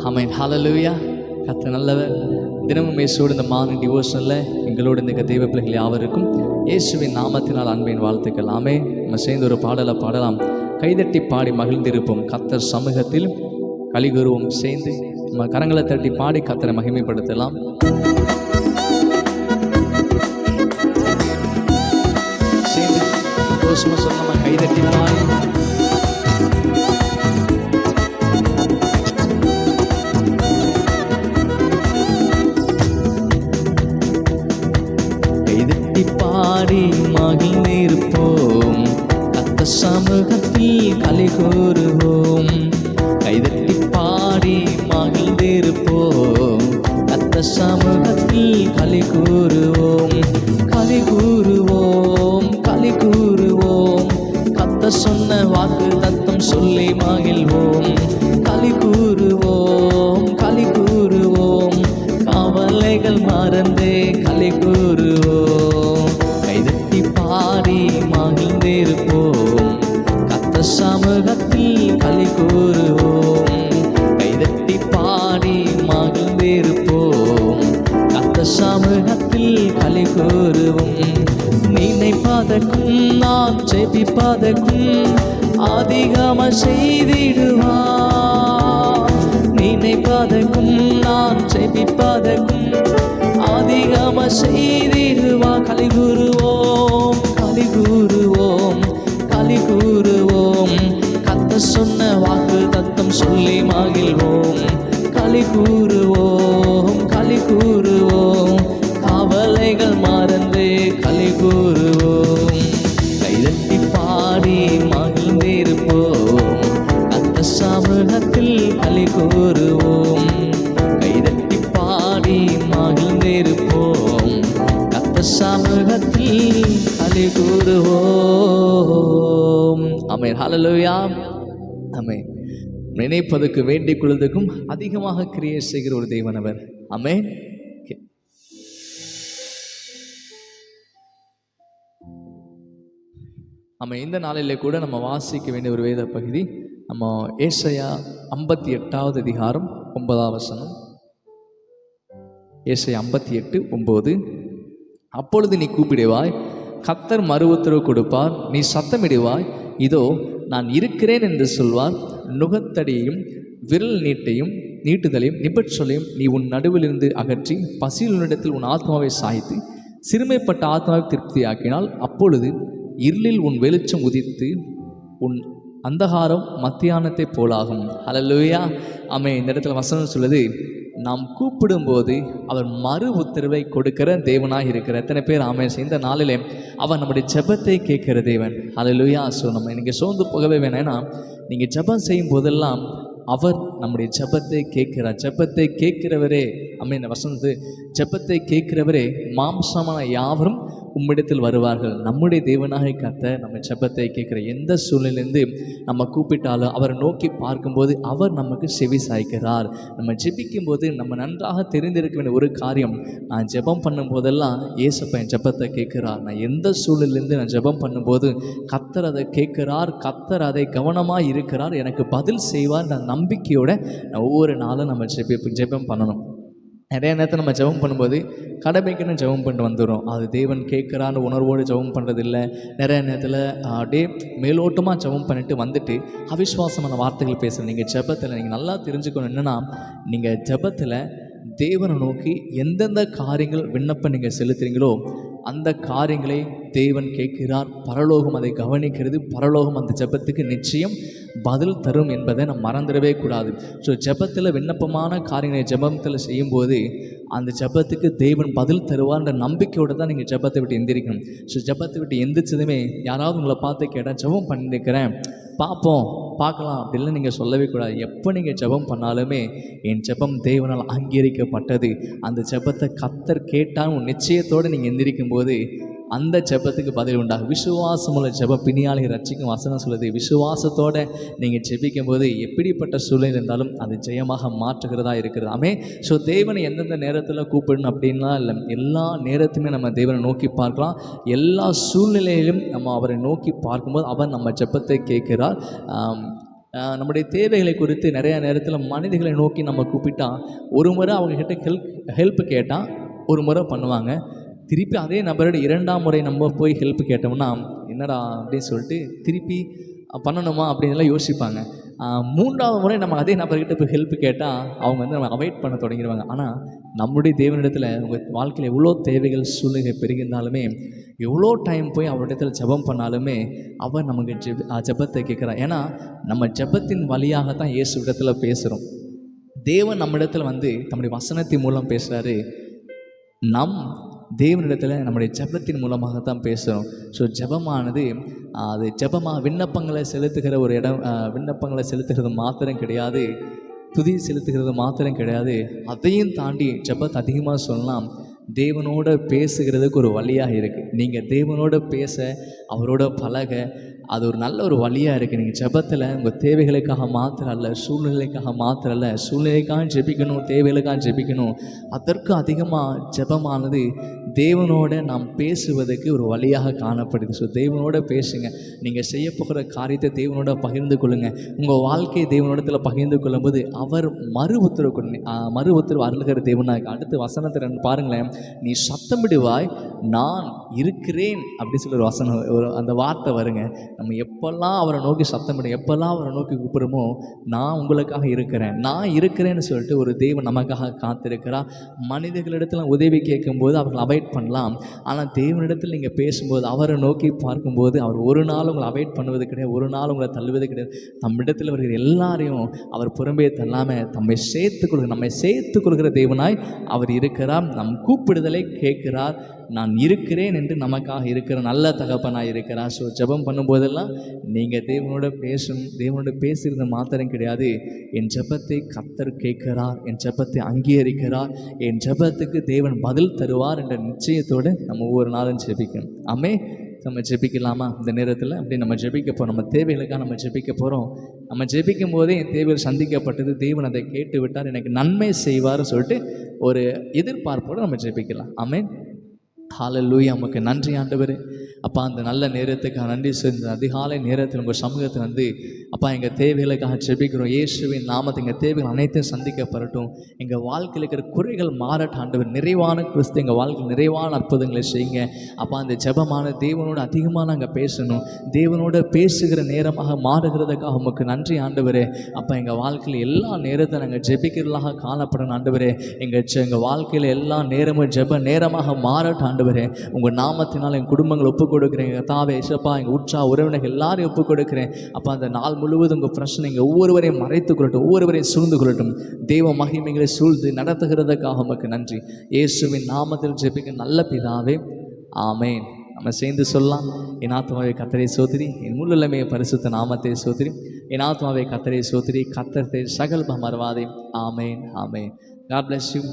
ஆமென். ஹல்லேலூயா. கர்த்தர் நல்லவர். தினமும் இயேசுவோடு இந்த மார்னிங் டிவோஷனில் எங்களோடு இந்த தெய்வ பிள்ளைகள் யாவருக்கும் இயேசுவின் நாமத்தினால் அன்பின் வாழ்த்துக்கள். ஆமென். நம்ம சேர்ந்து ஒரு பாடலை பாடலாம். கைதட்டி பாடி மகிழ்ந்திருப்போம். கர்த்தர் சமூகத்தில் கலிகூறுவோம். சேர்ந்து நம்ம கரங்களை தட்டி பாடி கர்த்தரை மகிமைப்படுத்தலாம். சேர்ந்து சந்தோஷமா சொல்லலாம். கைதட்டி பாடி பாடி மகிழ்ந்திருப்போம். கர்த்தர் சமூகத்தில் களி கூறுவோம். கைதட்டி பாடி மகிழ்ந்திருப்போம். கர்த்தர் சமூகத்தில் களி கூறுவோம். களி கூறுவோம், களி கூறுவோம். கர்த்தர் சொன்ன வாக்கு தத்தம் சொல்லி மகிழ்வோம். களி கூறுவோம், களி கூறுவோம். கவலைகள் மறந்தே களி கூறுவோம். கைதட்டி பாடி மகிழ்ந்திருப்போம். கர்த்தர் சமூகத்தில் களி கூறுவோம். கைதட்டி பாடி மகிழ்ந்திருப்போம். கர்த்தர் சமூகத்தில் களி கூறுவோம். நினைப்பதற்கும் நாம் ஜெபிப்பதற்கும் அதிகமாக செய்திடுவார். நினைப்பதற்கும் நாம் ஜெபிப்பதற்கும் அதிகமாக செய்திடுவார். களி கூறுவோம், களி கூறுவோம், களி கூறுவோம். கர்த்தர் சொன்ன வாக்கு தத்தம் சொல்லி மகிழ்வோம். களி கூறுவோம், களி கூறுவோம். கவலைகள் மறந்து களி கூறுவோம். கைதட்டி பாடி மகிழ்ந்திருப்போம். கர்த்தர் சமூகத்தில் களி கூறுவோம். கைதட்டி பாடி மகிழ்ந்திருப்போம். கர்த்தர் சமூகத்தில் களி கூறுவோம். ஆமென். ஹல்லேலூயா. ஆமென். நினைப்பதற்கு வேண்டிக் கொள்வதற்கும் அதிகமாக கிரியை செய்கிற ஒரு தேவன் அவர். ஆமென். நம்ம இந்த நாளிலே கூட நம்ம வாசிக்க வேண்டிய ஒரு வேத பகுதி நம்ம ஏசாயா 58வது அதிகாரம் 9வது வசனம். ஏசாயா 58:9. அப்பொழுது நீ கூப்பிடுவாய், கர்த்தர் மறு உத்தரவு கொடுப்பார். நீ சத்தமிடுவாய், இதோ நான் இருக்கிறேன் என்று சொல்வார். நுகத்தடியையும் விரல் நீட்டுதலையும் நிபச்சொலையும் நீ உன் நடுவிலிருந்து அகற்றி பசியுள்ளனிடத்தில் உன் ஆத்மாவை சாய்த்து சிறுமைப்பட்ட ஆத்மாவை திருப்தியாக்கினால் அப்பொழுது இருளில் உன் வெளிச்சம் உதித்து உன் அந்தகாரம் மத்தியானத்தை போலாகும். ஹல்லேலூயா. ஆமென். இந்த இடத்துல வசனம் சொல்லுது, நாம் கூப்பிடும்போது அவர் மறு உத்தரவை கொடுக்கிற தேவனாக இருக்கிற எத்தனை பேர் ஆமென். இந்த நாளிலே அவர் நம்முடைய ஜெபத்தை கேட்கிற தேவன். ஹல்லேலூயா. ஸோ நம்ம நீங்கள் சோர்ந்து போகவே வேணாம்னா நீங்கள் ஜெபம் செய்யும் போதெல்லாம் அவர் நம்முடைய ஜெபத்தை கேட்கிறார். ஜெபத்தை கேட்கிறவரே ஆமென். இந்த வசனத்து ஜெபத்தை கேட்கிறவரே மாம்சமான யாவரும் உம்மிடத்தில் வருவார்கள். நம்முடைய தேவனாக கர்த்தர் நம்ம ஜெபத்தை கேட்கிற எந்த சூழ்நிலையிலேருந்து நம்ம கூப்பிட்டாலும் அவரை நோக்கி பார்க்கும்போது அவர் நமக்கு செவி சாய்க்கிறார். நம்ம ஜெபிக்கும் போது நம்ம நன்றாக தெரிந்திருக்க வேண்டிய ஒரு காரியம், நான் ஜெபம் பண்ணும் போதெல்லாம் ஏசப்பா என் ஜெபத்தை கேட்கிறார். நான் எந்த சூழ்நிலையிலேருந்து நான் ஜெபம் பண்ணும்போது கர்த்தர் அதை கேட்கிறார், கர்த்தர் அதை கவனமாக இருக்கிறார், எனக்கு பதில் செய்வார். நான் நம்பிக்கையோட ஒவ்வொரு நாளும் நம்ம ஜெபம் பண்ணணும். நிறைய நேரத்தில் நம்ம ஜெபம் பண்ணும்போது கடமைக்குன்னு ஜெபம் பண்ணிட்டு வந்துடும். அது தேவன் கேட்குறான்னு உணர்வோடு ஜெபம் பண்ணுறதில்லை. நிறைய நேரத்தில் அப்படியே மேலோட்டமாக ஜெபம் பண்ணிட்டு வந்துட்டு அவிசுவாசமான வார்த்தைகள் பேசுகிறேன். நீங்கள் ஜெபத்தில் நீங்கள் நல்லா தெரிஞ்சுக்கணும் என்னென்னா, நீங்கள் ஜெபத்தில் தேவனை நோக்கி எந்தெந்த காரியங்கள் விண்ணப்பம் நீங்கள் செலுத்துறீங்களோ அந்த காரியங்களை தேவன் கேட்கிறார். பரலோகம் அதை கவனிக்கிறது. பரலோகம் அந்த ஜெபத்துக்கு நிச்சயம் பதில் தரும் என்பதை நம்ம மறந்துடவே கூடாது. ஸோ ஜெபத்தில் விண்ணப்பமான காரியங்களை ஜெபத்தில் செய்யும்போது அந்த ஜெபத்துக்கு தேவன் பதில் தருவார்ன்ற நம்பிக்கையோடு தான் நீங்கள் ஜெபத்தை விட்டு எந்திரிக்கணும். ஸோ ஜெபத்தை விட்டு எந்திரிச்சதுமே யாராவது உங்களை பார்த்து கேட்டால் ஜெபம் பண்ணிருக்கிறேன் பார்ப்போம் பார்க்கலாம் அப்படின்லாம் நீங்கள் சொல்லவே கூடாது. எப்போ நீங்கள் ஜெபம் பண்ணாலுமே என் ஜெபம் தேவனால் அங்கீகரிக்கப்பட்டது, அந்த ஜெபத்தை கர்த்தர் கேட்டால் உன் நிச்சயத்தோடு நீங்கள் எந்திரிக்கும் போது அந்த ஜெபத்துக்கு பதில் உண்டாகும். விசுவாசமுள்ள ஜெப பிணியாளி ரட்சிக்கும் வசனம் சொல்லுது. விசுவாசத்தோடு நீங்கள் ஜெபிக்கும் போது எப்படிப்பட்ட சூழ்நிலை இருந்தாலும் அது ஜெயமாக மாற்றுகிறதா இருக்கிறது. ஆமென். ஸோ தேவனை எந்தெந்த நேரத்தில் கூப்பிடணும் அப்படின்லாம் இல்லை, எல்லா நேரத்துமே நம்ம தேவனை நோக்கி பார்க்கலாம். எல்லா சூழ்நிலையிலும் நம்ம அவரை நோக்கி பார்க்கும்போது அவர் நம்ம ஜெபத்தை கேட்கிறார். நம்முடைய தேவைகளை குறித்து நிறையா நேரத்தில் மனிதர்களை நோக்கி நம்ம கூப்பிட்டா ஒரு முறை அவங்கக்கிட்ட ஹெல்ப் கேட்டால் ஒரு முறை பண்ணுவாங்க. திருப்பி அதே நபரோட 2ஆம் முறை நம்ம போய் ஹெல்ப் கேட்டோம்னா என்னடா அப்படின்னு சொல்லிட்டு திருப்பி பண்ணணுமா அப்படின்லாம் யோசிப்பாங்க. 3ஆவது முறை நம்ம அதே நபர்கிட்ட போய் ஹெல்ப் கேட்டால் அவங்க வந்து நம்ம அவாய்ட் பண்ண தொடங்கிடுவாங்க. ஆனால் நம்முடைய தேவனிடத்தில் உங்கள் வாழ்க்கையில் எவ்வளோ தேவைகள் சூழ்நிலை பெருகிருந்தாலுமே, எவ்வளோ டைம் போய் அவரிடத்துல ஜெபம் பண்ணாலுமே அவர் நமக்கு ஜெபத்தை கேட்குறார். ஏன்னா நம்ம ஜெபத்தின் வழியாக தான் இயேசு இடத்துல பேசுகிறோம். தேவன் நம்ம இடத்துல வந்து நம்முடைய வசனத்தின் மூலம் பேசுகிறாரு. நம் தேவனிடத்தில் நம்முடைய ஜெபத்தின் மூலமாக தான் பேசுகிறோம். ஸோ ஜெபமானது அது ஜெபமாக விண்ணப்பங்களை செலுத்துகிற ஒரு இடம், விண்ணப்பங்களை செலுத்துகிறது மாத்திரம் கிடையாது, துதி செலுத்துகிறது மாத்திரம் கிடையாது. அதையும் தாண்டி ஜெபத்தை அதிகமாக சொல்லலாம், தேவனோட பேசுகிறதுக்கு ஒரு வழியாக இருக்குது. நீங்கள் தேவனோட பேச, அவரோட பழக, அது ஒரு நல்ல ஒரு வழியாக இருக்குது. நீங்கள் ஜெபத்தில் உங்கள் தேவைகளுக்காக மாத்திரம் அல்ல, சூழ்நிலைக்காக மாத்திரம் அல்ல, சூழ்நிலைக்காக ஜெபிக்கணும், தேவைகளுக்காக ஜெபிக்கணும். அதற்கு அதிகமாக ஜெபமானது தேவனோட நாம் பேசுவதற்கு ஒரு வழியாக காணப்படுது. ஸோ தேவனோட பேசுங்க. நீங்கள் செய்ய போகிற காரியத்தை தேவனோட பகிர்ந்து கொள்ளுங்கள். உங்கள் வாழ்க்கையை தேவனோடத்தில் பகிர்ந்து கொள்ளும்போது அவர் மறு உத்தரவு அருளுகிற தேவனாக. அடுத்த வசனத்தை பாருங்களேன், நீ சத்தமிடுவாய் நான் இருக்கிறேன் அப்படின்னு சொல்லி ஒரு வசனம், அந்த வார்த்தை வருங்க. நம்ம எப்பெல்லாம் அவரை நோக்கி சத்தமிடும், எப்பெல்லாம் அவரை நோக்கி கூப்பிடுமோ, நான் உங்களுக்காக இருக்கிறேன், நான் இருக்கிறேன்னு சொல்லிட்டு ஒரு தேவன் நமக்காக காத்திருக்கிறார். மனிதர்களிடத்தில் உதவி கேட்கும்போது அவர்கள் அவாய்ட் பண்ணலாம். ஆனால் தேவனிடத்தில் நீங்கள் பேசும்போது, அவரை நோக்கி பார்க்கும்போது, அவர் ஒரு நாள் உங்களை அவாய்ட் பண்ணுவது கிடையாது, ஒரு நாள் உங்களை தள்ளுவது கிடையாது. நம்மிடத்தில் வருகிற எல்லாரையும் அவர் புறம்பே தள்ளாமல் நம்மை சேர்த்து கொள்கிற தேவனாய் அவர் இருக்கிறார். நம் கூப்பிடுதலை கேட்கிறார். நான் இருக்கிறேன் என்று நமக்காக இருக்கிற நல்ல தகப்பனாக இருக்கிறார். ஸோ ஜெபம் பண்ணும்போதெல்லாம் நீங்கள் தேவனோட பேசணும். தேவனோட பேசுகிறது மாத்திரம் கிடையாது, என் ஜெபத்தை கர்த்தர் கேட்கிறார், என் ஜெபத்தை அங்கீகரிக்கிறார், என் ஜெபத்துக்கு தேவன் பதில் தருவார் என்ற நிச்சயத்தோடு நம்ம ஒவ்வொரு நாளும் ஜெபிக்கணும். நம்ம ஜெபிக்கலாமா? இந்த நேரத்தில் அப்படி நம்ம ஜெபிக்க போகிறோம். நம்ம தேவைகளுக்காக நம்ம ஜெபிக்க போகிறோம். நம்ம ஜெபிக்கும் போதே என் தேவைகள் சந்திக்கப்பட்டது, தேவன் அதை கேட்டு விட்டார், எனக்கு நன்மை செய்வார்னு சொல்லிட்டு ஒரு எதிர்பார்ப்போடு நம்ம ஜெபிக்கலாம். ஆமென். ஹல்லேலூயா. நமக்கு நன்றி ஆண்டவரே. அப்பா, அந்த நல்ல நேரத்துக்காக நன்றி. இந்த அதிகாலை நேரத்தில் உங்கள் சமூகத்தை வந்து அப்பா எங்கள் தேவைகளுக்காக ஜெபிக்கிறோம். இயேசுவின் நாமத்தை எங்கள் தேவைகள் அனைத்தையும் சந்திக்கப்படட்டும். எங்கள் வாழ்க்கையில் இருக்கிற குறைகள் மாறட்டும் ஆண்டவர். நிறைவான கிறிஸ்து எங்கள் வாழ்க்கையில் நிறைவான அற்புதங்களை செய்யுங்க. அப்பா, அந்த ஜெபமான தேவனோட அதிகமாக நாங்கள் பேசணும், தேவனோட பேசுகிற நேரமாக மாறுகிறதுக்காக உமக்கு நன்றி ஆண்டவரே. அப்பா, எங்கள் வாழ்க்கையில் எல்லா நேரத்தை நாங்கள் ஜெபிக்கிறதாக காணப்படணும் ஆண்டவரே. எங்கள் வாழ்க்கையில் எல்லா நேரமும் ஜெப நேரமாக மாறட்டும் ஆண்டவரே. உங்கள் நாமத்தினால் எங்கள் குடும்பங்களை ஒப்புக் கொடுக்குறேன். எங்கள் தாவே இசப்பா, எங்கள் உற்சாக உறவினர்கள் எல்லாரையும் ஒப்புக் கொடுக்குறேன். அப்போ அந்த நாள் முழுவதும் உங்கள் பிரச்சனை எங்கள் ஒவ்வொருவரையும் மறைத்து கொள்ளட்டும், ஒவ்வொருவரையும் சூழ்ந்து கொள்ளட்டும். தெய்வ மகிமைகளை சூழ்ந்து நடத்துகிறதுக்காக உமக்கு நன்றி. இயேசுவின் நாமத்தில் ஜெபிக்க நல்ல பிதாவே, ஆமேன். நம்ம சேர்ந்து சொல்லலாம். என் ஆத்மாவை கர்த்தரை சோத்திரி, என் முழுமே பரிசுத்த நாமத்தை சோத்திரி. என் ஆத்மாவை கர்த்தரை சோத்திரி, கர்த்தரை சகல் மறவாதே. ஆமேன், ஆமேன். God bless you.